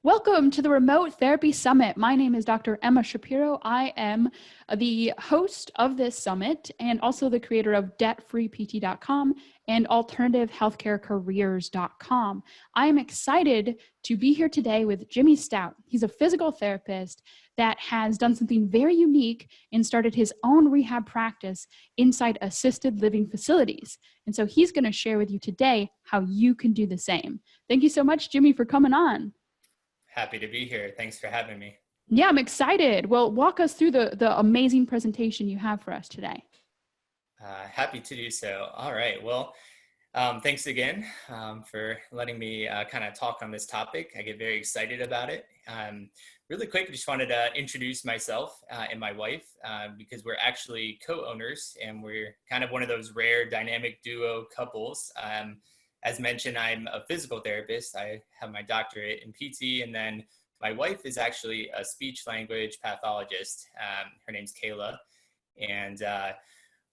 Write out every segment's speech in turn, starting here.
Welcome to the Remote Therapy Summit. My name is Dr. Emma Shapiro. I am the host of this summit and also the creator of debtfreept.com and alternativehealthcarecareers.com. I am excited to be here today with Jimmy Stout. He's a physical therapist that has done something very unique and started his own rehab practice inside assisted living facilities. And so he's going to share with you today how you can do the same. Thank you so much, Jimmy, for coming on. Happy to be here. Thanks for having me. Yeah, I'm excited. Well, walk us through the amazing presentation you have for us today. Happy to do so. All right. Well, thanks again for letting me kind of talk on this topic. I get very excited about it. Really quick, I just wanted to introduce myself and my wife because we're actually co-owners and we're kind of one of those rare dynamic duo couples. As mentioned, I'm a physical therapist. I have my doctorate in PT, and then my wife is actually a speech language pathologist. Her name's Kayla, and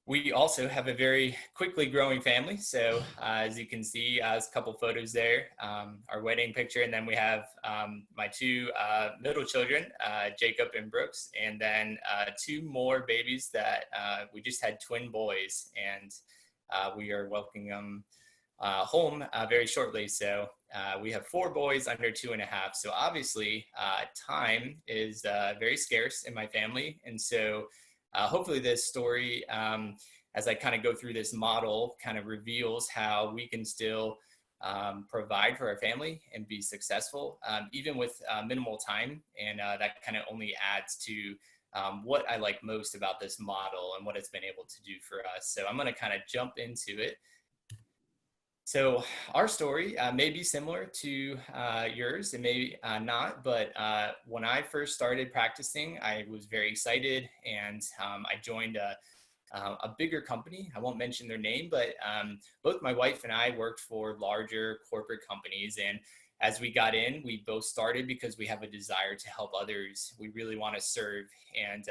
we also have a very quickly growing family. So as you can see, a couple photos there, our wedding picture, and then we have my two middle children, Jacob and Brooks, and then two more babies that we just had twin boys, and we are welcoming them home very shortly. So we have 4 boys under 2.5. So obviously time is very scarce in my family. And so hopefully this story, as I kind of go through this model, kind of reveals how we can still provide for our family and be successful, even with minimal time. And that kind of only adds to what I like most about this model and what it's been able to do for us. So I'm going to kind of jump into it. So our story may be similar to yours, it may not, but when I first started practicing, I was very excited, and I joined a bigger company. I won't mention their name, but both my wife and I worked for larger corporate companies, and as we got in, we both started because we have a desire to help others. We really want to serve, and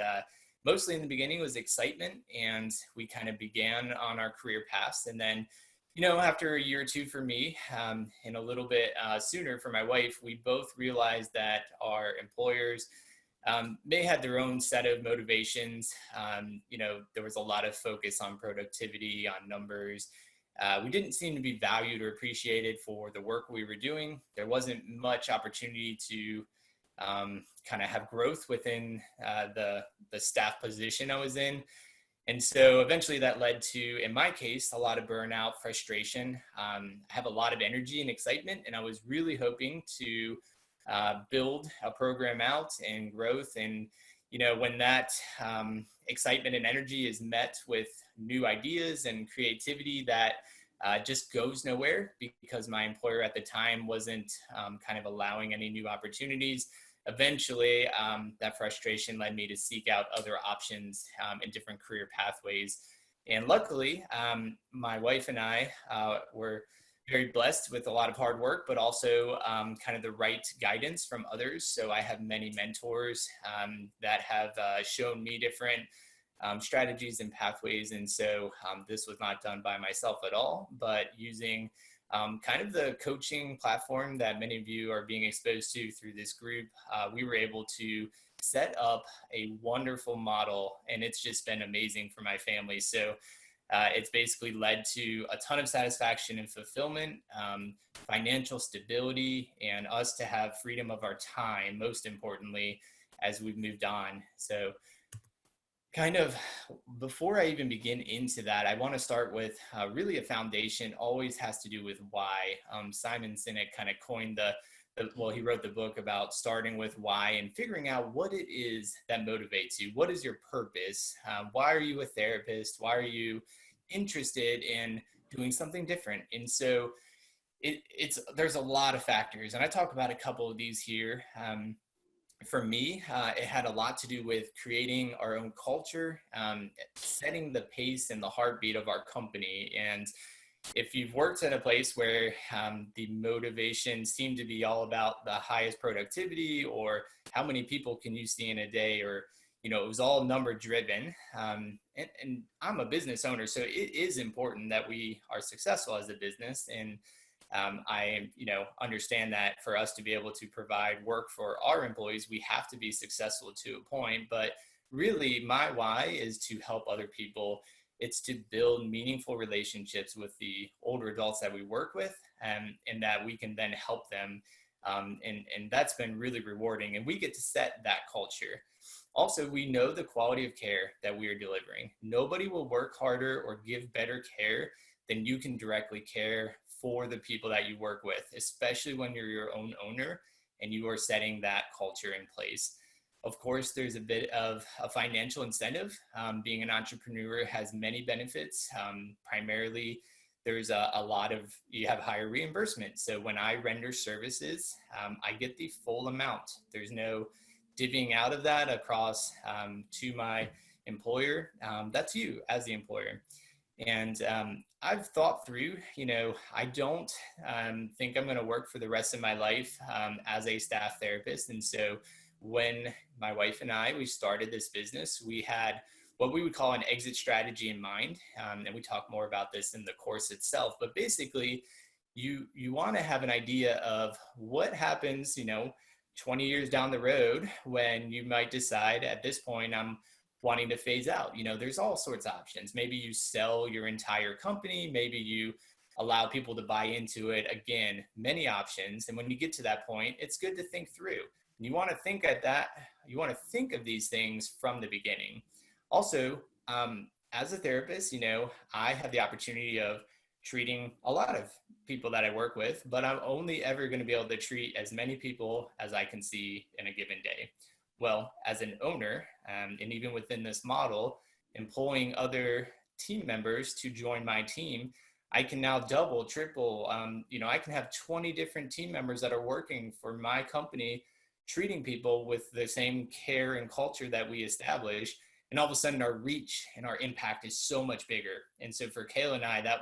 mostly in the beginning was excitement, and we kind of began on our career paths, and then after a year or two for me, and a little bit sooner for my wife, we both realized that our employers they had their own set of motivations. There was a lot of focus on productivity, on numbers. We didn't seem to be valued or appreciated for the work we were doing. There wasn't much opportunity to kind of have growth within the staff position I was in. And so eventually that led to, in my case, a lot of burnout, frustration. I have a lot of energy and excitement, and I was really hoping to build a program out and growth. And, when that excitement and energy is met with new ideas and creativity, that just goes nowhere because my employer at the time wasn't kind of allowing any new opportunities. Eventually, that frustration led me to seek out other options in different career pathways. And luckily, my wife and I were very blessed with a lot of hard work, but also kind of the right guidance from others. So I have many mentors that have shown me different strategies and pathways. And so this was not done by myself at all, but using kind of the coaching platform that many of you are being exposed to through this group, we were able to set up a wonderful model, and it's just been amazing for my family. So it's basically led to a ton of satisfaction and fulfillment, financial stability, and us to have freedom of our time, most importantly, as we've moved on. So kind of before I even begin into that, I want to start with really a foundation always has to do with why. Simon Sinek kind of coined he wrote the book about starting with why and figuring out what it is that motivates you. What is your purpose? Why are you a therapist? Why are you interested in doing something different? And so there's a lot of factors, and I talk about a couple of these here. For me, it had a lot to do with creating our own culture, setting the pace and the heartbeat of our company. And if you've worked in a place where the motivation seemed to be all about the highest productivity or how many people can you see in a day, or, it was all number driven. And I'm a business owner, so it is important that we are successful as a business. And I, understand that for us to be able to provide work for our employees, we have to be successful to a point. But really, my why is to help other people. It's to build meaningful relationships with the older adults that we work with, and that we can then help them. And that's been really rewarding. And we get to set that culture. Also, we know the quality of care that we are delivering. Nobody will work harder or give better care than you can directly care for the people that you work with, especially when you're your own owner and you are setting that culture in place. Of course, there's a bit of a financial incentive. Being an entrepreneur has many benefits. Primarily, there's a lot of, you have higher reimbursement. So when I render services, I get the full amount. There's no divvying out of that across to my employer. That's you as the employer. And I've thought through, I don't think I'm going to work for the rest of my life as a staff therapist. And so when my wife and we started this business, we had what we would call an exit strategy in mind. And we talk more about this in the course itself. But basically, you want to have an idea of what happens, 20 years down the road when you might decide at this point, I'm wanting to phase out. There's all sorts of options. Maybe you sell your entire company. Maybe you allow people to buy into it. Again, many options. And when you get to that point, it's good to think through. And you want to think of these things from the beginning. Also, as a therapist, I have the opportunity of treating a lot of people that I work with, but I'm only ever going to be able to treat as many people as I can see in a given day. Well, as an owner, and even within this model, employing other team members to join my team, I can now double, triple, I can have 20 different team members that are working for my company, treating people with the same care and culture that we establish. And all of a sudden our reach and our impact is so much bigger. And so for Kayla and I, that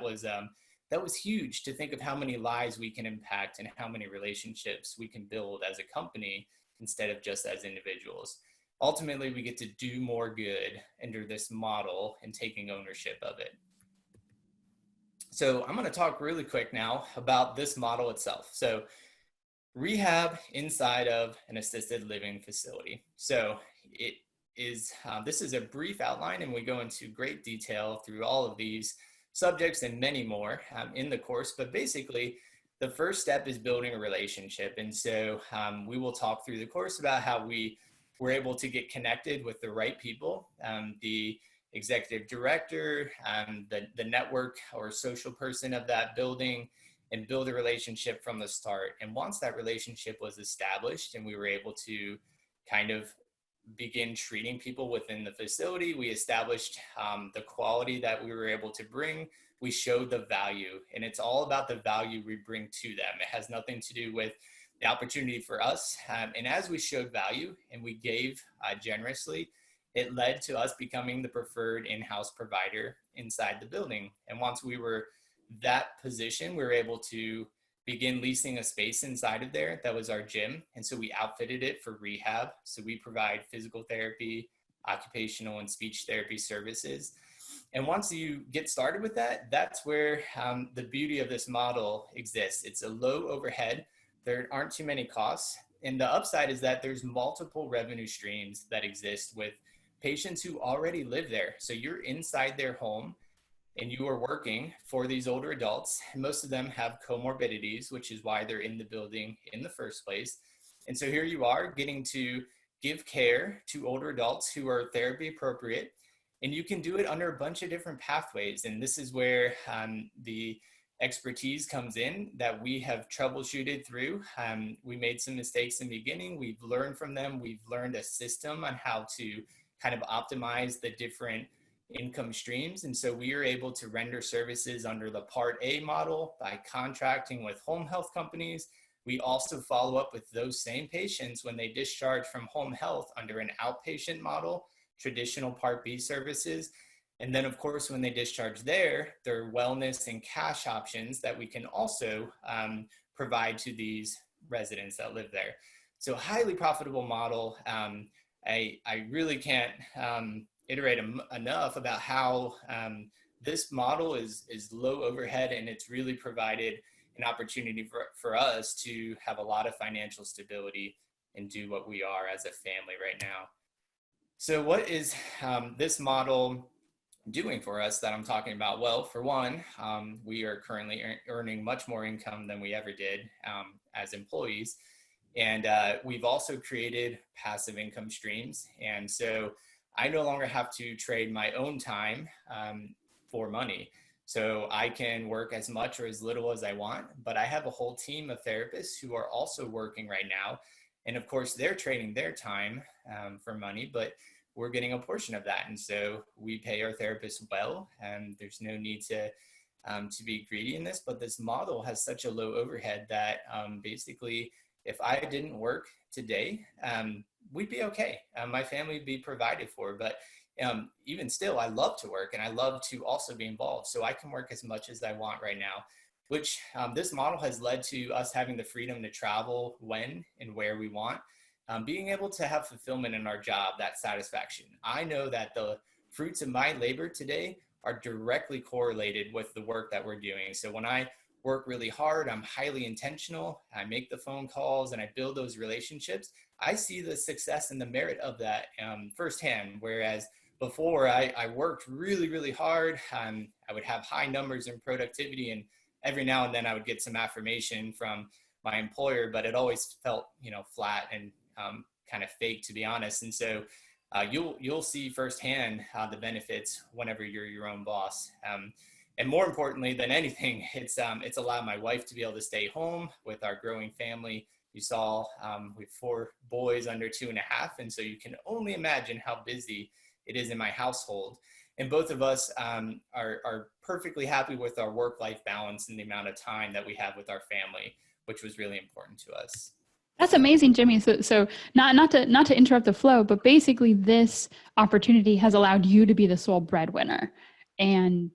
was huge to think of how many lives we can impact and how many relationships we can build as a company instead of just as individuals. Ultimately, we get to do more good under this model and taking ownership of it. So I'm going to talk really quick now about this model itself. So rehab inside of an assisted living facility. So this is a brief outline, and we go into great detail through all of these subjects and many more in the course. But basically, the first step is building a relationship. And so we will talk through the course about how we were able to get connected with the right people, the executive director, the network or social person of that building, and build a relationship from the start. And once that relationship was established and we were able to kind of begin treating people within the facility, we established the quality that we were able to bring. We showed the value, and it's all about the value we bring to them. It has nothing to do with the opportunity for us. And as we showed value and we gave generously, it led to us becoming the preferred in-house provider inside the building. And once we were that position, we were able to begin leasing a space inside of there. That was our gym. And so we outfitted it for rehab. So we provide physical therapy, occupational and speech therapy services. And once you get started with that, that's where the beauty of this model exists. It's a low overhead. There aren't too many costs. And the upside is that there's multiple revenue streams that exist with patients who already live there. So you're inside their home and you are working for these older adults. Most of them have comorbidities, which is why they're in the building in the first place. And so here you are getting to give care to older adults who are therapy appropriate. And you can do it under a bunch of different pathways. And this is where the expertise comes in that we have troubleshooted through. We made some mistakes in the beginning. We've learned from them. We've learned a system on how to kind of optimize the different income streams. And so we are able to render services under the Part A model by contracting with home health companies. We also follow up with those same patients when they discharge from home health under an outpatient model, traditional Part B services. And then, of course, when they discharge there, there are wellness and cash options that we can also provide to these residents that live there. So highly profitable model. I really can't iterate enough about how this model is low overhead, and it's really provided an opportunity for us to have a lot of financial stability and do what we are as a family right now. So what is this model doing for us that I'm talking about? Well, for one, we are currently earning much more income than we ever did as employees. And we've also created passive income streams. And so I no longer have to trade my own time for money. So I can work as much or as little as I want, but I have a whole team of therapists who are also working right now. And of course, they're trading their time for money, but we're getting a portion of that. And so we pay our therapists well, and there's no need to be greedy in this, but this model has such a low overhead that basically, if I didn't work today, we'd be okay. My family would be provided for, but even still, I love to work and I love to also be involved. So I can work as much as I want right now, which this model has led to us having the freedom to travel when and where we want, being able to have fulfillment in our job, that satisfaction. I know that the fruits of my labor today are directly correlated with the work that we're doing. So when I work really hard, I'm highly intentional, I make the phone calls and I build those relationships, I see the success and the merit of that firsthand. Whereas before I worked really, really hard, I would have high numbers in productivity, and every now and then I would get some affirmation from my employer, but it always felt, flat and kind of fake, to be honest. And so you'll see firsthand the benefits whenever you're your own boss. And more importantly than anything, it's allowed my wife to be able to stay home with our growing family. You saw we have 4 boys under 2.5, and so you can only imagine how busy it is in my household. And both of us are perfectly happy with our work-life balance and the amount of time that we have with our family, which was really important to us. That's amazing, Jimmy. So not to interrupt the flow, but basically this opportunity has allowed you to be the sole breadwinner, and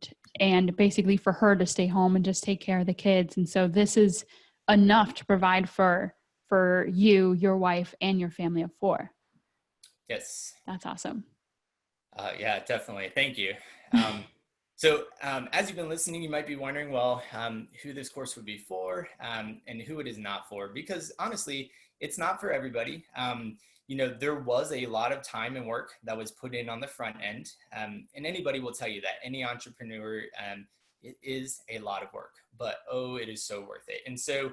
basically for her to stay home and just take care of the kids. And so this is enough to provide for you, your wife, and your family of 4. Yes. That's awesome. Yeah, definitely. Thank you. So as you've been listening, you might be wondering, well, who this course would be for and who it is not for, because honestly, it's not for everybody. There was a lot of time and work that was put in on the front end. And anybody will tell you that, any entrepreneur, it is a lot of work, but it is so worth it. And so,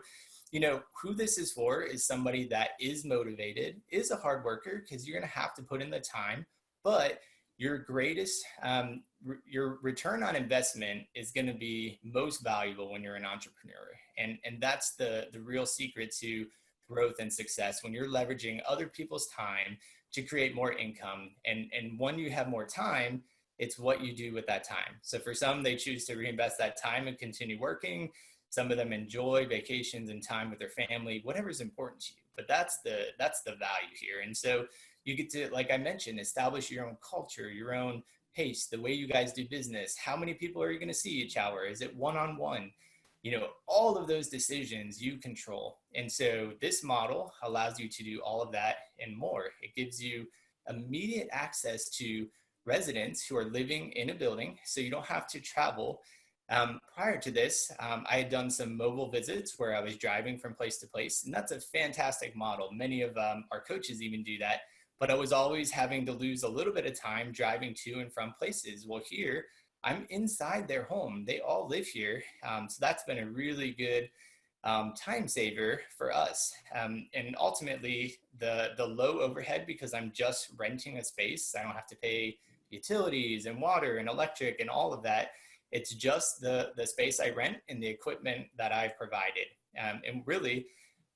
who this is for is somebody that is motivated, is a hard worker, because you're going to have to put in the time, but your greatest, your return on investment is going to be most valuable when you're an entrepreneur. And that's the real secret to growth and success, when you're leveraging other people's time to create more income. And when you have more time, it's what you do with that time. So for some, they choose to reinvest that time and continue working. Some of them enjoy vacations and time with their family, whatever's important to you. But that's the value here. And so you get to, like I mentioned, establish your own culture, your own pace, the way you guys do business. How many people are you going to see each hour? Is it one-on-one? All of those decisions you control. And so this model allows you to do all of that and more. It gives you immediate access to residents who are living in a building, so you don't have to travel. Prior to this, I had done some mobile visits where I was driving from place to place, and that's a fantastic model. Many of our coaches even do that, but I was always having to lose a little bit of time driving to and from places. Well, here, I'm inside their home. They all live here. So that's been a really good time saver for us. And ultimately, the low overhead, because I'm just renting a space, I don't have to pay utilities and water and electric and all of that. It's just the space I rent and the equipment that I've provided. And really,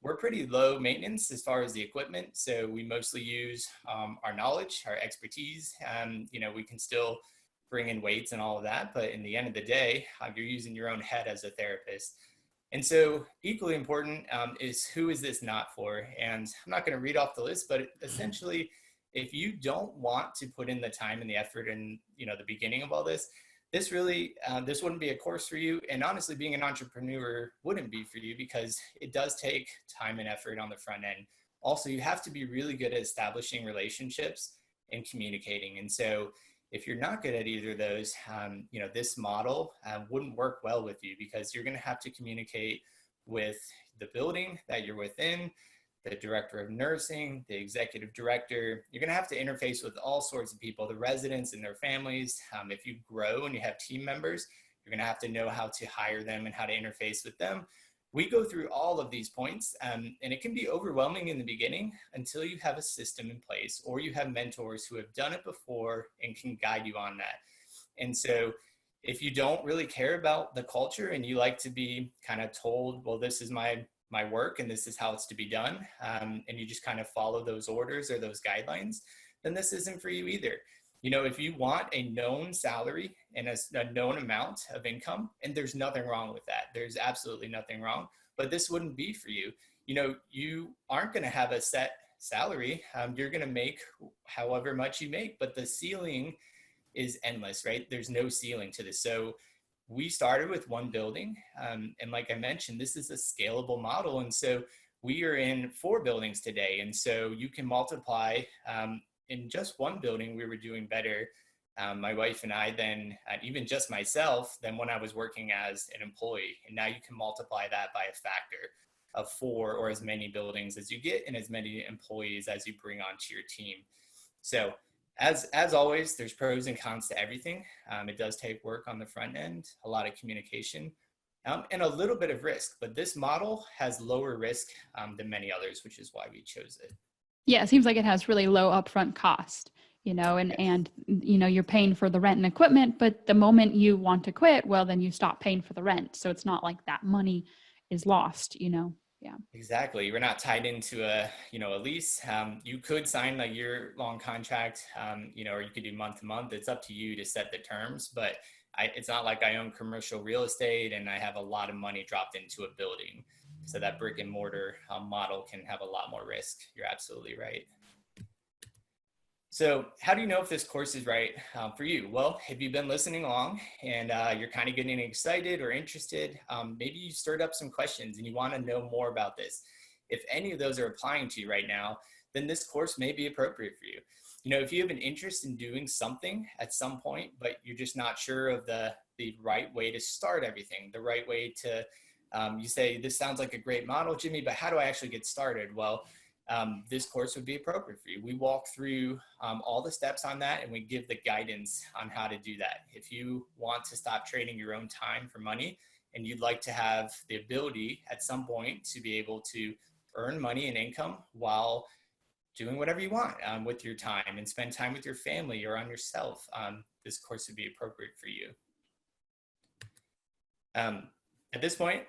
we're pretty low maintenance as far as the equipment. So we mostly use our knowledge, our expertise. We can still bring in weights and all of that, but in the end of the day, you're using your own head as a therapist. And so equally important is, who is this not for? And I'm not going to read off the list, but essentially, if you don't want to put in the time and the effort in the beginning of all this, this wouldn't be a course for you. And honestly, being an entrepreneur wouldn't be for you, because it does take time and effort on the front end. Also, you have to be really good at establishing relationships and communicating. And so if you're not good at either of those, this model wouldn't work well with you, because you're going to have to communicate with the building that you're within, the director of nursing, the executive director. You're going to have to interface with all sorts of people, the residents and their families. If you grow and you have team members, you're going to have to know how to hire them and how to interface with them. We go through all of these points, and it can be overwhelming in the beginning until you have a system in place, or you have mentors who have done it before and can guide you on that. And so if you don't really care about the culture and you like to be kind of told, well, this is my work and this is how it's to be done, and you just kind of follow those orders or those guidelines, then this isn't for you either. If you want a known salary and a known amount of income, and there's nothing wrong with that, there's absolutely nothing wrong, but this wouldn't be for you. You aren't going to have a set salary. You're going to make however much you make, but the ceiling is endless, right? There's no ceiling to this. So we started with one building. And like I mentioned, this is a scalable model. And so we are in 4 buildings today. And so you can multiply, in just one building, we were doing better, my wife and I, than even just myself, than when I was working as an employee. And now you can multiply that by a factor of 4, or as many buildings as you get and as many employees as you bring onto your team. So as always, there's pros and cons to everything. It does take work on the front end, a lot of communication, and a little bit of risk. But this model has lower risk than many others, which is why we chose it. Yeah, it seems like it has really low upfront cost, and you're paying for the rent and equipment, but the moment you want to quit, well, then you stop paying for the rent. So it's not like that money is lost. Yeah. Exactly. We're not tied into a lease. You could sign a year-long contract, or you could do month to month. It's up to you to set the terms, but it's not like I own commercial real estate and I have a lot of money dropped into a building. So that brick and mortar model can have a lot more risk. You're absolutely right. So how do you know if this course is right for you? Well, if you've been listening along and you're kind of getting excited or interested, maybe you stirred up some questions and you want to know more about this. If any of those are applying to you right now, then this course may be appropriate for you. If you have an interest in doing something at some point, but you're just not sure of the right way to start everything, the right way to, you say, this sounds like a great model, Jimmy, but how do I actually get started? Well, this course would be appropriate for you. We walk through all the steps on that, and we give the guidance on how to do that. If you want to stop trading your own time for money, and you'd like to have the ability at some point to be able to earn money and income while doing whatever you want with your time and spend time with your family or on yourself, this course would be appropriate for you. At this point,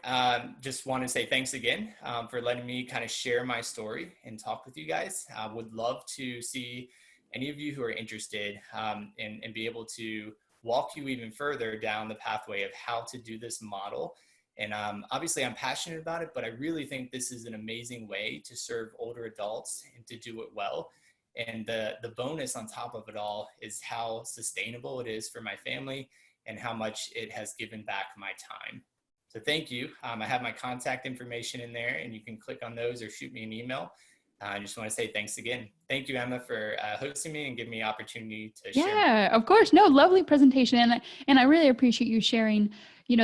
just want to say thanks again for letting me kind of share my story and talk with you guys. I would love to see any of you who are interested and be able to walk you even further down the pathway of how to do this model. And obviously I'm passionate about it, but I really think this is an amazing way to serve older adults and to do it well. And the bonus on top of it all is how sustainable it is for my family and how much it has given back my time. So thank you. I have my contact information in there, and you can click on those or shoot me an email. I just want to say thanks again. Thank you, Emma, for hosting me and giving me the opportunity to share. Yeah, of course. No, lovely presentation. And I really appreciate you sharing,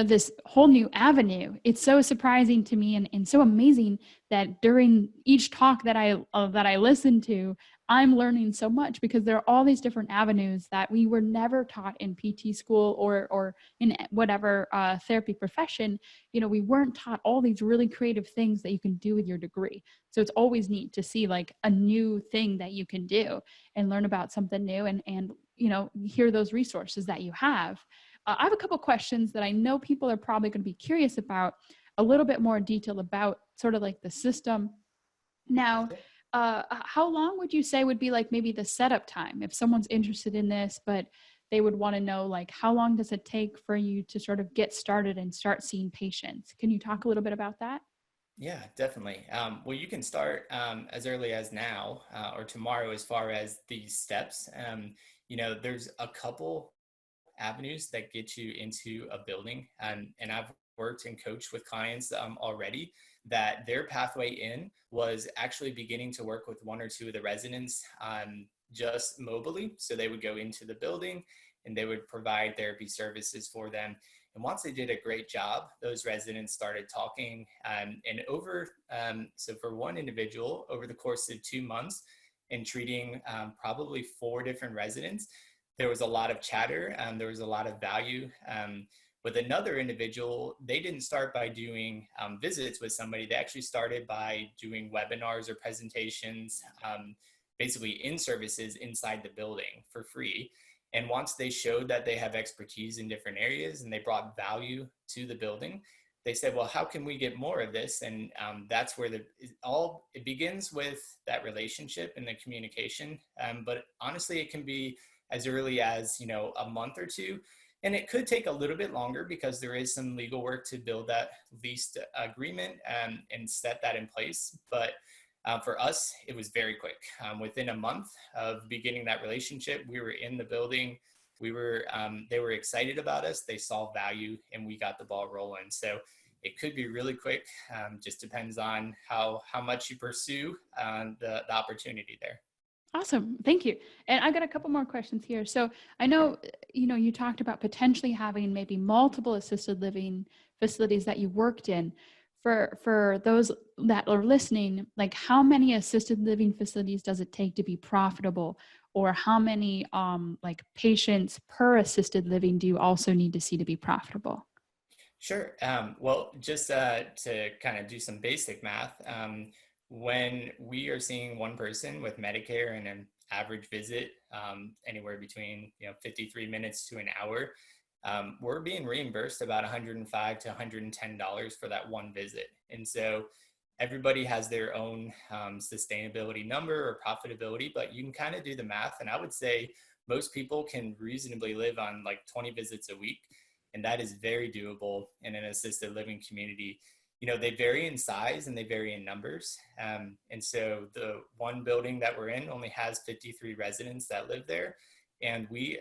this whole new avenue. It's so surprising to me and so amazing that during each talk that I listen to, I'm learning so much, because there are all these different avenues that we were never taught in PT school or in whatever therapy profession. We weren't taught all these really creative things that you can do with your degree. So it's always neat to see like a new thing that you can do and learn about something new and hear those resources that you have. I have a couple questions that I know people are probably going to be curious about, a little bit more detail about sort of like the system. Now, how long would you say would be like maybe the setup time if someone's interested in this, but they would want to know like how long does it take for you to sort of get started and start seeing patients? Can you talk a little bit about that? Yeah, definitely. Well, you can start as early as now or tomorrow as far as these steps. There's a couple avenues that get you into a building, and I've worked and coached with clients already that their pathway in was actually beginning to work with one or two of the residents just mobily. So they would go into the building and they would provide therapy services for them. And once they did a great job, those residents started talking. And so for one individual, over the course of 2 months and treating probably 4 different residents, there was a lot of chatter. There was a lot of value. With another individual, they didn't start by doing visits with somebody. They actually started by doing webinars or presentations, basically in services inside the building for free. And once they showed that they have expertise in different areas and they brought value to the building, they said, well, how can we get more of this? And that's where it begins with that relationship and the communication. But honestly, it can be as early as, a month or two. And it could take a little bit longer because there is some legal work to build that lease agreement and set that in place. But for us, it was very quick. Within a month of beginning that relationship, we were in the building. They were excited about us. They saw value, and we got the ball rolling. So it could be really quick. Just depends on how much you pursue the opportunity there. Awesome. Thank you. And I got a couple more questions here. So I know, you talked about potentially having maybe multiple assisted living facilities that you worked in. For those that are listening, like how many assisted living facilities does it take to be profitable? Or how many like patients per assisted living do you also need to see to be profitable? Sure. Well, just to kind of do some basic math, when we are seeing one person with Medicare and an average visit anywhere between 53 minutes to an hour, we're being reimbursed about $105 to $110 for that one visit. And so everybody has their own sustainability number or profitability, but you can kind of do the math. And I would say most people can reasonably live on like 20 visits a week. And that is very doable in an assisted living community. They vary in size and they vary in numbers. And so the one building that we're in only has 53 residents that live there. And we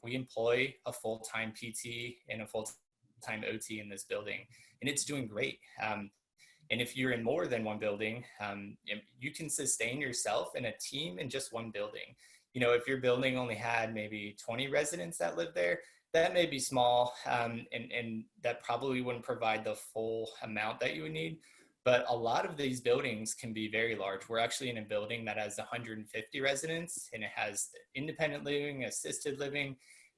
employ a full-time PT and a full-time OT in this building, and it's doing great. And if you're in more than one building, you can sustain yourself and a team in just one building. If your building only had maybe 20 residents that live there, that may be small, and that probably wouldn't provide the full amount that you would need. But a lot of these buildings can be very large. We're actually in a building that has 150 residents, and it has independent living, assisted living,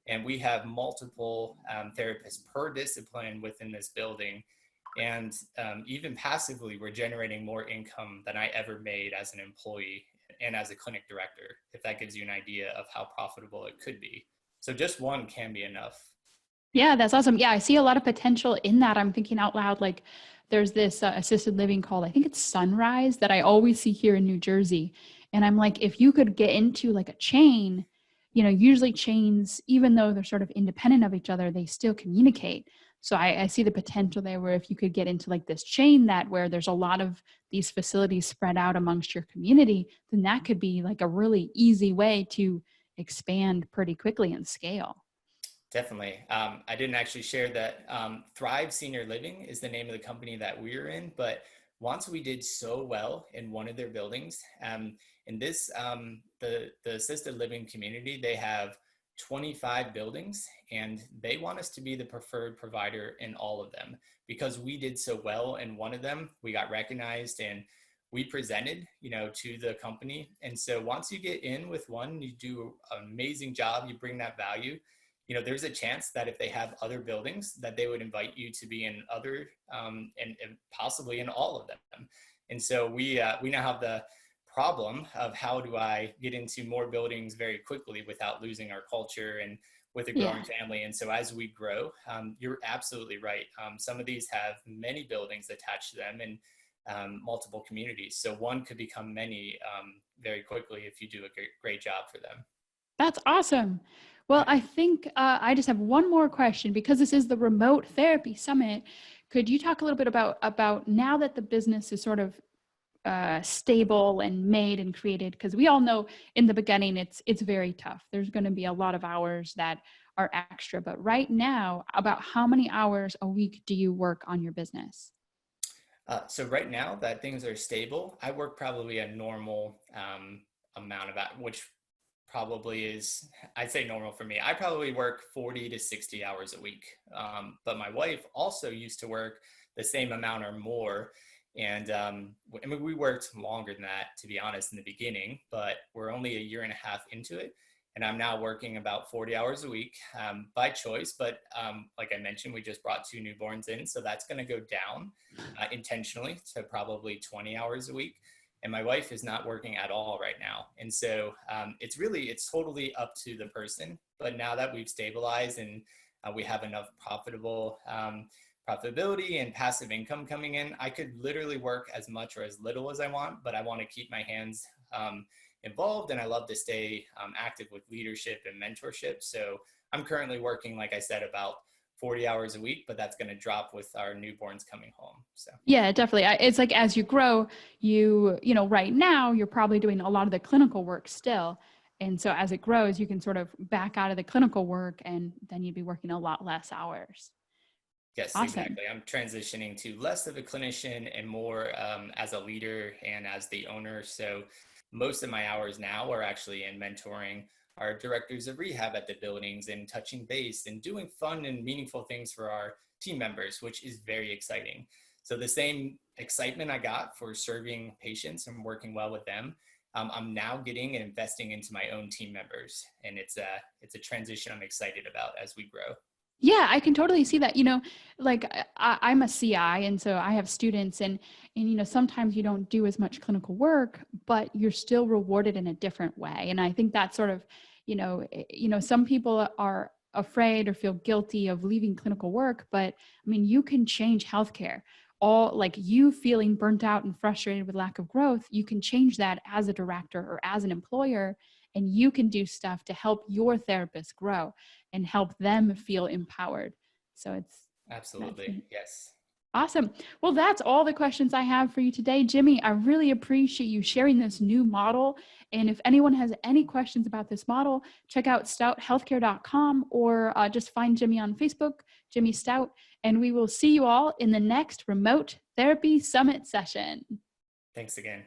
and we have multiple therapists per discipline within this building. And even passively, we're generating more income than I ever made as an employee and as a clinic director, if that gives you an idea of how profitable it could be. So just one can be enough. Yeah, that's awesome. Yeah, I see a lot of potential in that. I'm thinking out loud, like there's this assisted living called, I think it's Sunrise, that I always see here in New Jersey. And I'm like, if you could get into like a chain, usually chains, even though they're sort of independent of each other, they still communicate. So I see the potential there where if you could get into like this chain where there's a lot of these facilities spread out amongst your community, then that could be like a really easy way to expand pretty quickly and scale. Definitely. I didn't actually share that Thrive Senior Living is the name of the company that we're in, but once we did so well in one of their buildings, in this, the assisted living community, they have 25 buildings, and they want us to be the preferred provider in all of them because we did so well in one of them. We got recognized and we presented, to the company. And so once you get in with one, you do an amazing job, you bring that value. There's a chance that if they have other buildings that they would invite you to be in other and possibly in all of them. And so we now have the problem of how do I get into more buildings very quickly without losing our culture and with a growing family. And so as we grow, you're absolutely right. Some of these have many buildings attached to them and multiple communities. So one could become many very quickly if you do a great job for them. That's awesome. Well, I think I just have one more question because this is the Remote Therapy Summit. Could you talk a little bit about now that the business is sort of stable and made and created? Because we all know in the beginning it's very tough. There's going to be a lot of hours that are extra. But right now, about how many hours a week do you work on your business? So right now that things are stable, I work probably a normal amount of which probably is, I'd say normal for me. I probably work 40 to 60 hours a week. But my wife also used to work the same amount or more. And I mean, we worked longer than that, to be honest, in the beginning, but we're only a year and a half into it. And I'm now working about 40 hours a week by choice. But like I mentioned, we just brought 2 newborns in. So that's going to go down intentionally to probably 20 hours a week. And my wife is not working at all right now. And so it's totally up to the person. But now that we've stabilized and we have enough profitability and passive income coming in, I could literally work as much or as little as I want, but I want to keep my hands involved, and I love to stay active with leadership and mentorship. So I'm currently working, like I said, about 40 hours a week, but that's going to drop with our newborns coming home. So Yeah, definitely. It's like as you grow, you know, right now you're probably doing a lot of the clinical work still. And so as it grows, you can sort of back out of the clinical work and then you'd be working a lot less hours. yes, Awesome. exactly. I'm transitioning to less of a clinician and more as a leader and as the owner. So most of my hours now are actually in mentoring our directors of rehab at the buildings and touching base and doing fun and meaningful things for our team members, which is very exciting. So the same excitement I got for serving patients and working well with them, I'm now getting and investing into my own team members. And it's a transition I'm excited about as we grow. Yeah, I can totally see that. You know, like I'm a CI, and so I have students, and you know, sometimes you don't do as much clinical work, but you're still rewarded in a different way. And I think that sort of, some people are afraid or feel guilty of leaving clinical work, but I mean, you can change healthcare. All like you feeling burnt out and frustrated with lack of growth, you can change that as a director or as an employer, and you can do stuff to help your therapist grow and help them feel empowered. So that's Absolutely. Yes. awesome. Well, that's all the questions I have for you today, Jimmy. I really appreciate you sharing this new model. And if anyone has any questions about this model, check out stouthealthcare.com or just find Jimmy on Facebook, Jimmy Stout. And we will see you all in the next remote therapy summit session. Thanks again.